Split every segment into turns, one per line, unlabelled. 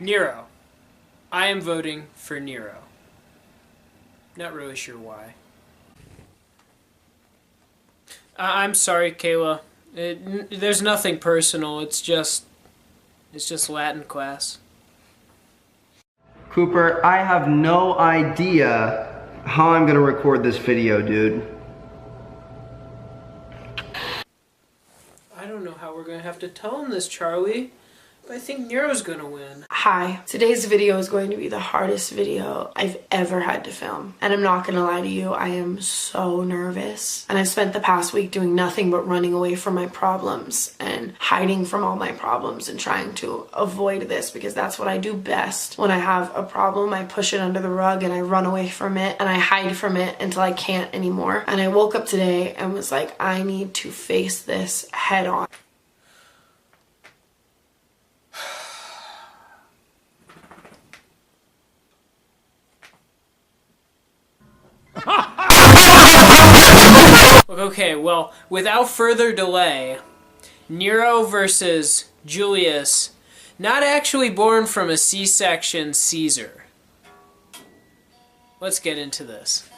Nero. I am voting for Nero. Not really sure why. I'm sorry, Kayla. There's nothing personal. It's just Latin class.
Cooper, I have no idea how I'm gonna record this video, dude.
I don't know how we're gonna have to tell him this, Charlie. But I think Nero's gonna win.
Hi, today's video is going to be the hardest video I've ever had to film. And I'm not gonna lie to you, I am so nervous. And I've spent the past week doing nothing but running away from my problems and hiding from all my problems and trying to avoid this, because that's what I do best. When I have a problem, I push it under the rug and I run away from it and I hide from it until I can't anymore. And I woke up today and was like, I need to face this head on.
Okay, well, without further delay, Nero versus Julius, not actually born from a C-section Caesar. Let's get into this.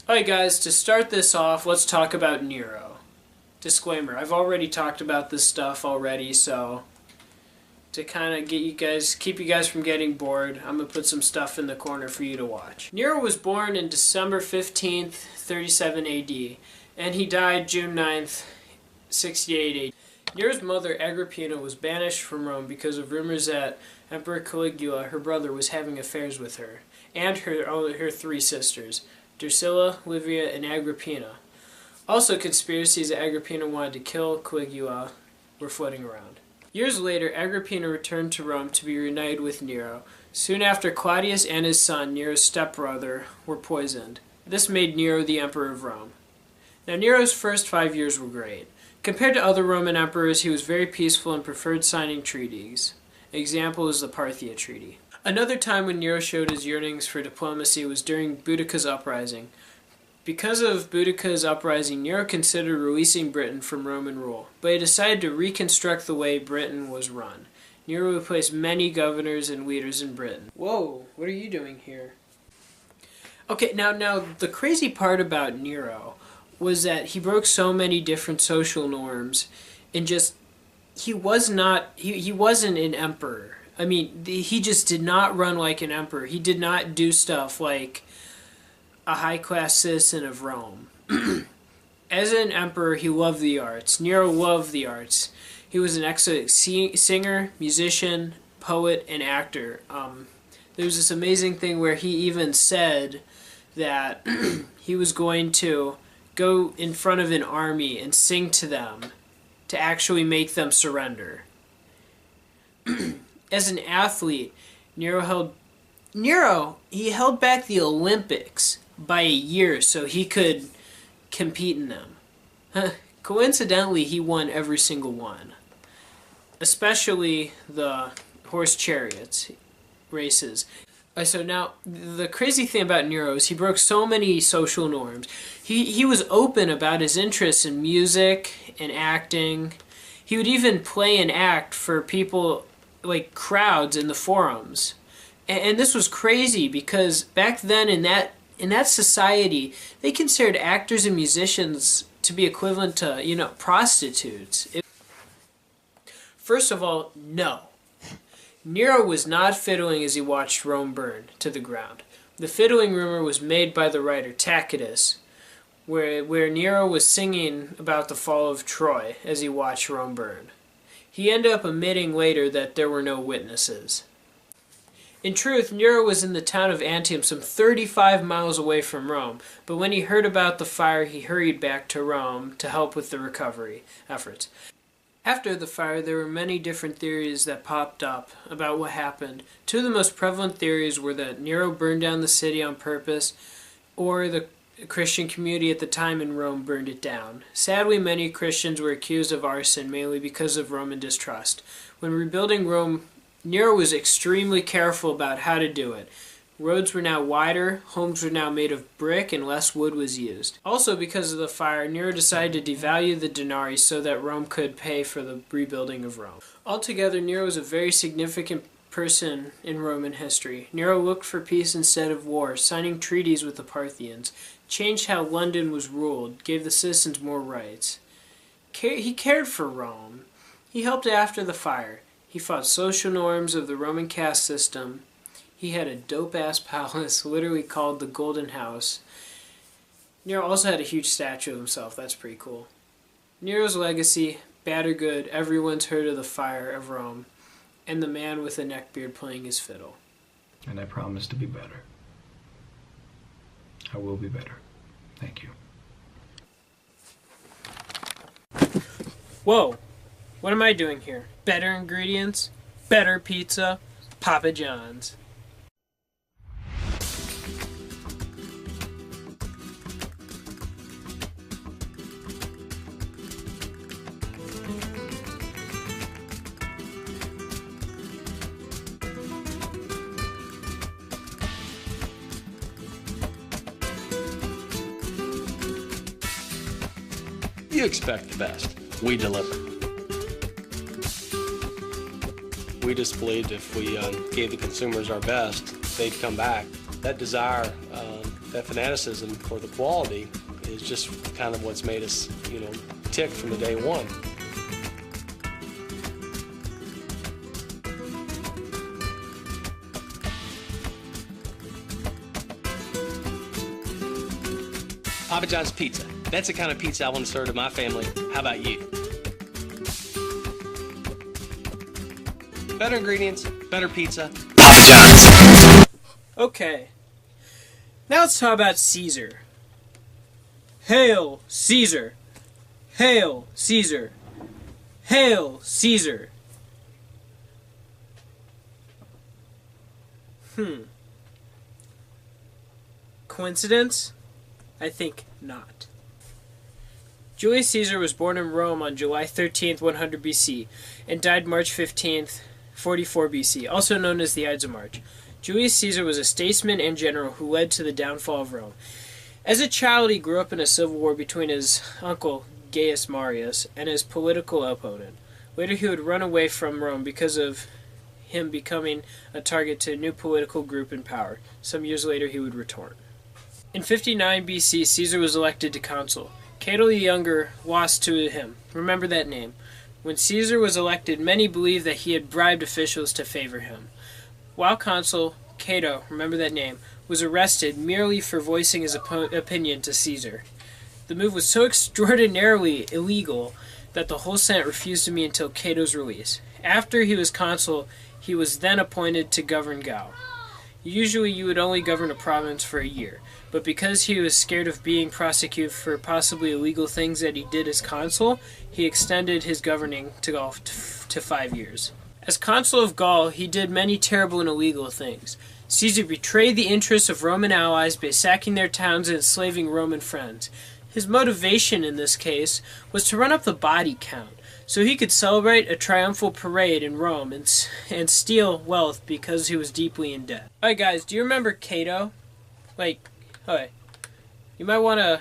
Alright guys, to start this off, let's talk about Nero. Disclaimer, I've already talked about this stuff already, so to kind of keep you guys from getting bored, I'm going to put some stuff in the corner for you to watch. Nero was born in December 15th, 37 AD, and he died June 9th, 68 AD. Nero's mother, Agrippina, was banished from Rome because of rumors that Emperor Caligula, her brother, was having affairs with her, and her three sisters, Drusilla, Livia, and Agrippina. Also, conspiracies that Agrippina wanted to kill Caligula were floating around. Years later, Agrippina returned to Rome to be reunited with Nero. Soon after, Claudius and his son, Nero's stepbrother, were poisoned. This made Nero the emperor of Rome. Now, Nero's first 5 years were great. Compared to other Roman emperors, he was very peaceful and preferred signing treaties. An example is the Parthia Treaty. Another time when Nero showed his yearnings for diplomacy was during Boudicca's uprising. Because of Boudicca's uprising, Nero considered releasing Britain from Roman rule, but he decided to reconstruct the way Britain was run. Nero replaced many governors and leaders in Britain. Whoa, what are you doing here? Okay, now the crazy part about Nero was that he broke so many different social norms, and he wasn't an emperor. I mean, he just did not run like an emperor. He did not do stuff like a high-class citizen of Rome. As an emperor, he loved the arts. Nero loved the arts. He was an excellent singer, musician, poet, and actor. There was this amazing thing where he even said that he was going to go in front of an army and sing to them to actually make them surrender. As an athlete, Nero held back the Olympics by a year so he could compete in them. Coincidentally, he won every single one, especially the horse chariots races. So now, the crazy thing about Nero is he broke so many social norms. He was open about his interests in music and acting. He would even play and act for people, like crowds in the forums. And this was crazy because back then in that society, they considered actors and musicians to be equivalent to, prostitutes. First of all, no. Nero was not fiddling as he watched Rome burn to the ground. The fiddling rumor was made by the writer Tacitus, where Nero was singing about the fall of Troy as he watched Rome burn. He ended up admitting later that there were no witnesses. In truth, Nero was in the town of Antium, some 35 miles away from Rome, but when he heard about the fire, he hurried back to Rome to help with the recovery efforts. After the fire, there were many different theories that popped up about what happened. Two of the most prevalent theories were that Nero burned down the city on purpose, or the Christian community at the time in Rome burned it down. Sadly, many Christians were accused of arson, mainly because of Roman distrust. When rebuilding Rome, Nero was extremely careful about how to do it. Roads were now wider, homes were now made of brick, and less wood was used. Also, because of the fire, Nero decided to devalue the denarii so that Rome could pay for the rebuilding of Rome. Altogether, Nero was a very significant person in Roman history. Nero looked for peace instead of war, signing treaties with the Parthians, changed how London was ruled, gave the citizens more rights. He cared for Rome. He helped after the fire. He fought social norms of the Roman caste system. He had a dope-ass palace, literally called the Golden House. Nero also had a huge statue of himself. That's pretty cool. Nero's legacy, bad or good, everyone's heard of the fire of Rome, and the man with a neckbeard playing his fiddle.
And I promise to be better. I will be better. Thank you.
Whoa! What am I doing here? Better ingredients? Better pizza? Papa John's.
You expect the best. We deliver. We just believed if we gave the consumers our best, they'd come back. That desire, that fanaticism for the quality is just kind of what's made us, tick from the day one. Papa John's Pizza. That's the kind of pizza I want to serve to my family. How about you? Better ingredients, better pizza. Papa John's.
Okay. Now let's talk about Caesar. Hail Caesar! Hail Caesar! Hail Caesar! Coincidence? I think not. Julius Caesar was born in Rome on July 13th, 100 BC, and died March 15th, 44 BC, also known as the Ides of March. Julius Caesar was a statesman and general who led to the downfall of Rome. As a child, he grew up in a civil war between his uncle, Gaius Marius, and his political opponent. Later, he would run away from Rome because of him becoming a target to a new political group in power. Some years later, he would return. In 59 BC, Caesar was elected to consul. Cato the Younger lost to him. Remember that name. When Caesar was elected, many believed that he had bribed officials to favor him. While consul, Cato, remember that name, was arrested merely for voicing his opinion to Caesar. The move was so extraordinarily illegal that the whole Senate refused to meet until Cato's release. After he was consul, he was then appointed to govern Gaul. Usually you would only govern a province for a year, but because he was scared of being prosecuted for possibly illegal things that he did as consul, he extended his governing to Gaul to 5 years. As consul of Gaul, he did many terrible and illegal things. Caesar betrayed the interests of Roman allies by sacking their towns and enslaving Roman friends. His motivation in this case was to run up the body count, so he could celebrate a triumphal parade in Rome and steal wealth because he was deeply in debt. Alright guys, do you remember Cato? You might want to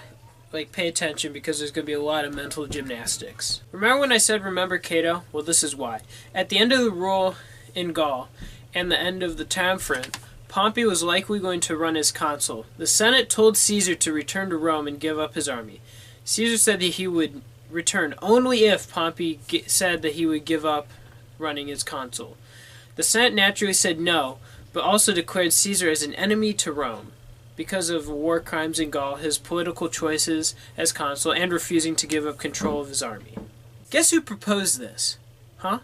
pay attention because there's going to be a lot of mental gymnastics. Remember when I said remember Cato? Well, this is why. At the end of the rule in Gaul and the end of the triumvirate, Pompey was likely going to run as consul. The Senate told Caesar to return to Rome and give up his army. Caesar said that he would return only if Pompey said that he would give up running as consul. The Senate naturally said no, but also declared Caesar as an enemy to Rome because of war crimes in Gaul, his political choices as consul, and refusing to give up control of his army. Guess who proposed this? Huh?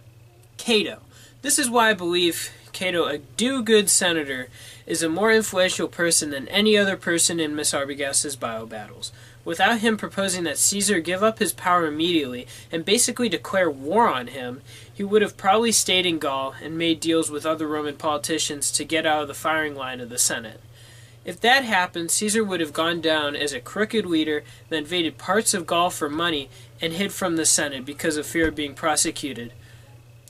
Cato. This is why I believe Cato, a do-good senator, is a more influential person than any other person in Miss Arbogast's bio battles. Without him proposing that Caesar give up his power immediately and basically declare war on him, he would have probably stayed in Gaul and made deals with other Roman politicians to get out of the firing line of the Senate. If that happened, Caesar would have gone down as a crooked leader that invaded parts of Gaul for money and hid from the Senate because of fear of being prosecuted.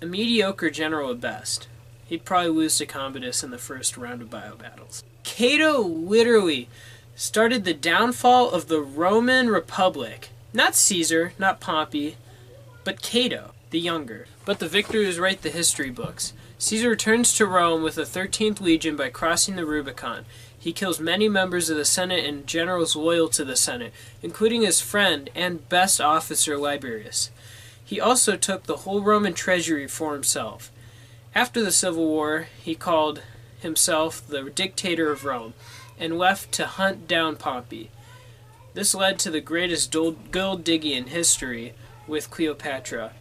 A mediocre general at best. He'd probably lose to Commodus in the first round of bio battles. Cato literally started the downfall of the Roman Republic. Not Caesar, not Pompey, but Cato the Younger. But the victors write the history books. Caesar returns to Rome with the 13th Legion by crossing the Rubicon. He kills many members of the Senate and generals loyal to the Senate, including his friend and best officer Liberius. He also took the whole Roman treasury for himself. After the Civil War, he called himself the dictator of Rome and left to hunt down Pompey. This led to the greatest gold digging in history with Cleopatra.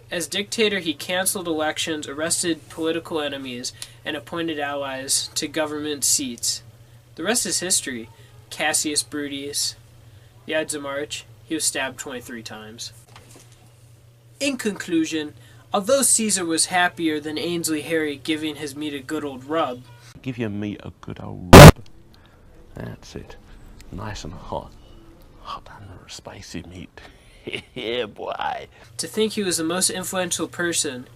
As dictator, he canceled elections, arrested political enemies, and appointed allies to government seats. The rest is history. Cassius Brutus, the Ides of March, he was stabbed 23 times. In conclusion, although Caesar was happier than Ainsley Harry giving his meat a good old rub,
give your meat a good old rub. That's it. Nice and hot. Hot and spicy meat. Yeah, boy.
To think he was the most influential person,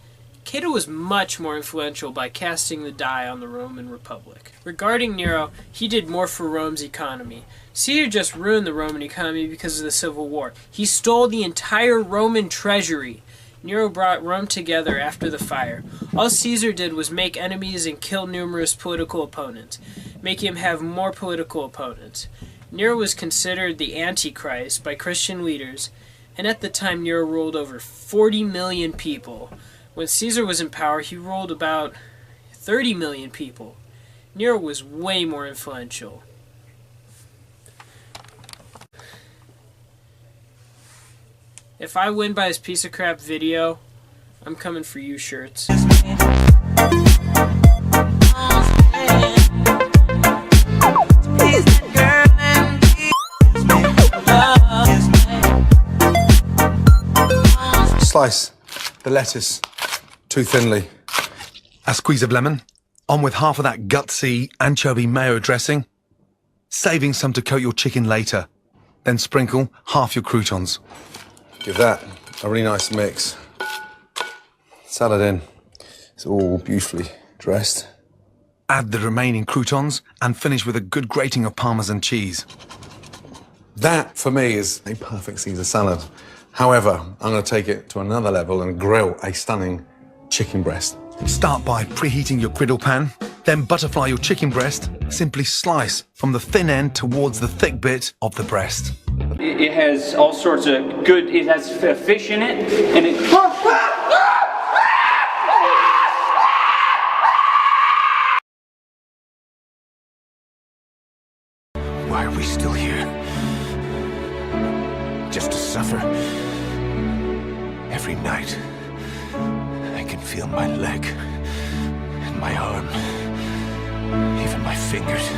Cato was much more influential by casting the die on the Roman Republic. Regarding Nero, he did more for Rome's economy. Caesar just ruined the Roman economy because of the Civil War. He stole the entire Roman treasury. Nero brought Rome together after the fire. All Caesar did was make enemies and kill numerous political opponents, making him have more political opponents. Nero was considered the Antichrist by Christian leaders, and at the time Nero ruled over 40 million people. When Caesar was in power, he ruled about 30 million people. Nero was way more influential. If I win by this piece of crap video, I'm coming for you shirts.
Slice the lettuce too thinly. A squeeze of lemon, on with half of that gutsy anchovy mayo dressing, saving some to coat your chicken later. Then sprinkle half your croutons. Give that a really nice mix. Salad in. It's all beautifully dressed. Add the remaining croutons and finish with a good grating of Parmesan cheese. That, for me, is a perfect Caesar salad. However, I'm going to take it to another level and grill a stunning chicken breast. Start by preheating your griddle pan, then butterfly your chicken breast. Simply slice from the thin end towards the thick bit of the breast.
It has all sorts of good, it has fish in it, and it...
Why are we still here? Just to suffer? Every night, I can feel my leg, and my arm, even my fingers.